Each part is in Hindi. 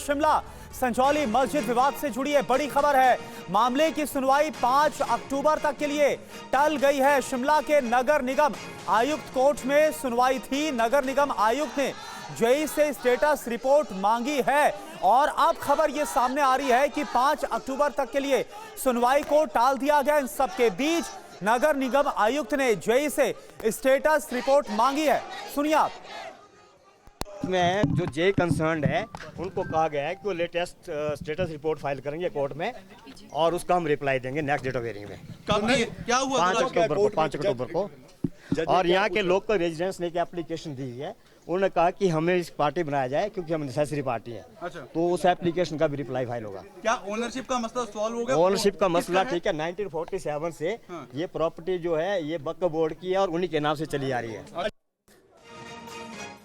शिमला संजौली मस्जिद विवाद से जुड़ी है बड़ी खबर है। मामले की सुनवाई 5 अक्टूबर तक के लिए टल गई है। शिमला के नगर निगम आयुक्त कोर्ट में सुनवाई थी। नगर निगम आयुक्त ने जेई से स्टेटस रिपोर्ट मांगी है और अब खबर यह सामने आ रही है कि 5 अक्टूबर तक के लिए सुनवाई को टाल दिया गया। इन सबके बीच नगर निगम आयुक्त ने जेई से स्टेटस रिपोर्ट मांगी है। सुनिए आप। में जो जे कंसर्न है उनको कहा गया है कि वो लेटेस्ट स्टेटस रिपोर्ट फाइल करेंगे कोर्ट में और उसका हम रिप्लाई देंगे नेक्स्ट डेट ऑफ हियरिंग में। क्या हुआ 5 अक्टूबर को और यहाँ के लोकल रेजिडेंट्स ने एक एप्लीकेशन दी है। उन्होंने कहा कि हमें इस पार्टी बनाया जाए क्योंकि हम नेसेसरी पार्टी है। अच्छा। तो उस एप्लीकेशन का भी रिप्लाई फाइल होगा। क्या ओनरशिप का मसला सॉल्व हो गया? ओनरशिप का मसला ठीक है। 1947 से ये प्रॉपर्टी जो है ये वक्फ बोर्ड की है और उन्हीं के नाम से चली आ रही है।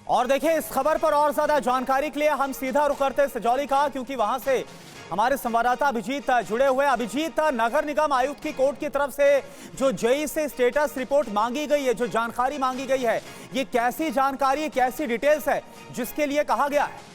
और देखिए इस खबर पर और ज्यादा जानकारी के लिए हम सीधा रुख करते संजौली का, क्योंकि वहां से हमारे संवाददाता अभिजीत जुड़े हुए। अभिजीत, नगर निगम आयुक्त की कोर्ट की तरफ से जो जेई से स्टेटस रिपोर्ट मांगी गई है, जो जानकारी मांगी गई है, ये कैसी जानकारी, कैसी डिटेल्स है जिसके लिए कहा गया है?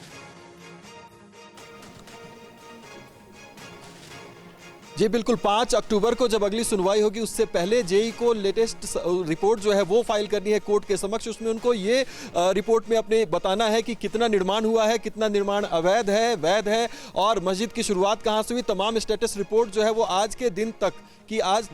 जी बिल्कुल, 5 अक्टूबर को जब अगली सुनवाई होगी उससे पहले जेई को लेटेस्ट रिपोर्ट जो है वो फाइल करनी है कोर्ट के समक्ष। उसमें उनको ये रिपोर्ट में अपने बताना है कि कितना निर्माण हुआ है, कितना निर्माण अवैध है, वैध है और मस्जिद की शुरुआत कहाँ से हुई। तमाम स्टेटस रिपोर्ट जो है वो आज के दिन तक कि आज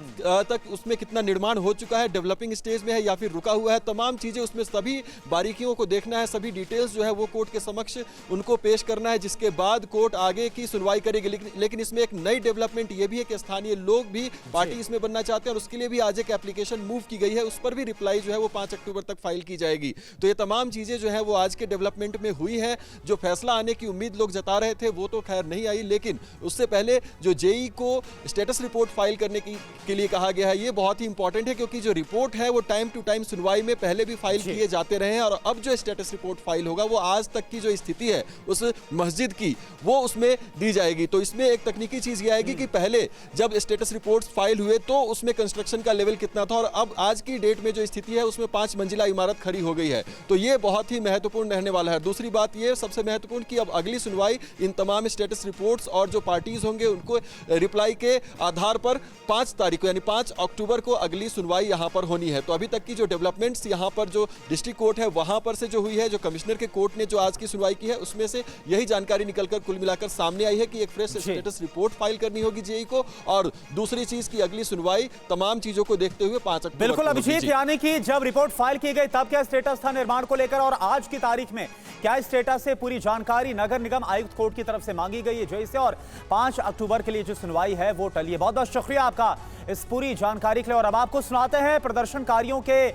तक उसमें कितना निर्माण हो चुका है, डेवलपिंग स्टेज में है या फिर रुका हुआ है, तमाम चीज़ें उसमें सभी बारीकियों को देखना है। सभी डिटेल्स जो है वो कोर्ट के समक्ष उनको पेश करना है, जिसके बाद कोर्ट आगे की सुनवाई करेगी। लेकिन इसमें एक नई डेवलपमेंट ये भी है कि स्थानीय लोग भी पार्टी इसमें बनना चाहते हैं और उसके लिए भी आज एक एप्लीकेशन मूव की गई है। उस पर भी रिप्लाई जो है वो 5 अक्टूबर तक फाइल की जाएगी। तो ये तमाम चीज़ें जो है वो आज के डेवलपमेंट में हुई है। जो फैसला आने की उम्मीद लोग जता रहे थे वो तो खैर नहीं आई, लेकिन उससे पहले जो जेई को स्टेटस रिपोर्ट फाइल करने के लिए कहा गया है ये बहुत ही इंपॉर्टेंट है, क्योंकि जो रिपोर्ट है वो टाइम टू टाइम सुनवाई में पहले भी फाइल किए जाते रहे हैं और अब जो स्टेटस रिपोर्ट फाइल होगा वो आज तक की जो स्थिति है उस मस्जिद की वो उसमें दी जाएगी। तो इसमें एक तकनीकी चीज ये आएगी कि पहले जब स्टेटस रिपोर्ट फाइल हुए तो उसमें कंस्ट्रक्शन का लेवल कितना था और अब आज की डेट में जो स्थिति है उसमें 5 मंजिला इमारत खड़ी हो गई है। तो ये बहुत ही महत्वपूर्ण रहने वाला है। दूसरी बात ये सबसे महत्वपूर्ण कि अब अगली सुनवाई इन तमाम स्टेटस रिपोर्ट्स और जो पार्टीज होंगे उनको रिप्लाई के आधार पर 5 तारीख को यानी 5 अक्टूबर को अगली सुनवाई यहां पर होनी है। तो अभी तक की जो डेवलपमेंट्स यहां पर जो डिस्ट्रिक्ट कोर्ट है वहां पर से जो हुई है, जो कमिश्नर के कोर्ट ने जो आज की सुनवाई की है उसमें से यही जानकारी निकलकर कुल मिलाकर सामने आई है कि एक फ्रेश स्टेटस रिपोर्ट फाइल करनी होगी जेई को और दूसरी चीज की अगली सुनवाई तमाम चीजों को देखते हुए 5 अक्टूबर। बिल्कुल अभिजीत, यानी कि जब रिपोर्ट फाइल की गई तब क्या स्टेटस था निर्माण को लेकर और आज की तारीख में क्या स्टेटस है, पूरी जानकारी नगर निगम आयुक्त कोर्ट की तरफ से मांगी गई है जेई से और 5 अक्टूबर के लिए जो सुनवाई है वो टली है। बहुत बहुत शुक्रिया आपका इस पूरी जानकारी के लिए। और अब आपको सुनाते हैं प्रदर्शनकारियों के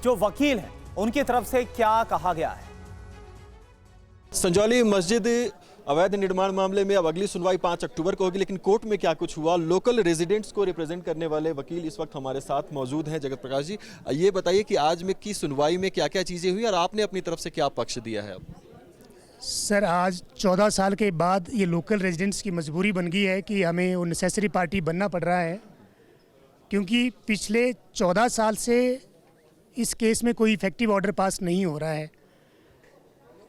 जो वकील हैं उनकी तरफ से क्या कहा गया है। संजौली मस्जिद अवैध निर्माण मामले में अब अगली सुनवाई 5 अक्टूबर को होगी, लेकिन कोर्ट में क्या कुछ हुआ, लोकल रेजिडेंट्स को रिप्रेजेंट करने वाले वकील इस वक्त हमारे साथ मौजूद हैं। जगत प्रकाश जी, ये बताइए कि आज में की सुनवाई में क्या क्या चीज़ें हुई और आपने अपनी तरफ से क्या पक्ष दिया है? अब सर, आज 14 साल के बाद ये लोकल रेजिडेंट्स की मजबूरी बन गई है कि हमें वो नेसेसरी पार्टी बनना पड़ रहा है, क्योंकि पिछले 14 साल से इस केस में कोई इफेक्टिव ऑर्डर पास नहीं हो रहा है।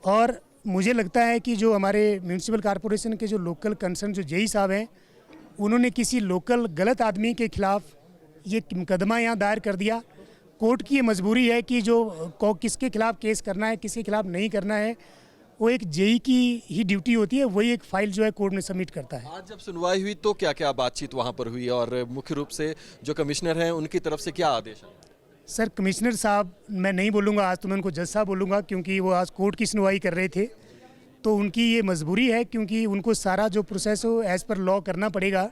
और मुझे लगता है कि जो हमारे म्यूनिसिपल कॉरपोरेशन के जो लोकल कंसर्न जो जेई साहब हैं उन्होंने किसी लोकल गलत आदमी के खिलाफ ये मुकदमा यहाँ दायर कर दिया। कोर्ट की ये मजबूरी है कि जो किसके खिलाफ केस करना है, किसके खिलाफ नहीं करना है, वो एक जेई की ही ड्यूटी होती है। वही एक फाइल जो है कोर्ट में सबमिट करता है। आज जब सुनवाई हुई तो क्या क्या बातचीत वहाँ पर हुई और मुख्य रूप से जो कमिश्नर हैं उनकी तरफ से क्या आदेश है? सर, कमिश्नर साहब मैं नहीं बोलूँगा आज, तो मैं उनको जज साहब बोलूँगा, क्योंकि वो आज कोर्ट की सुनवाई कर रहे थे। तो उनकी ये मजबूरी है क्योंकि उनको सारा जो प्रोसेस हो एज़ पर लॉ करना पड़ेगा।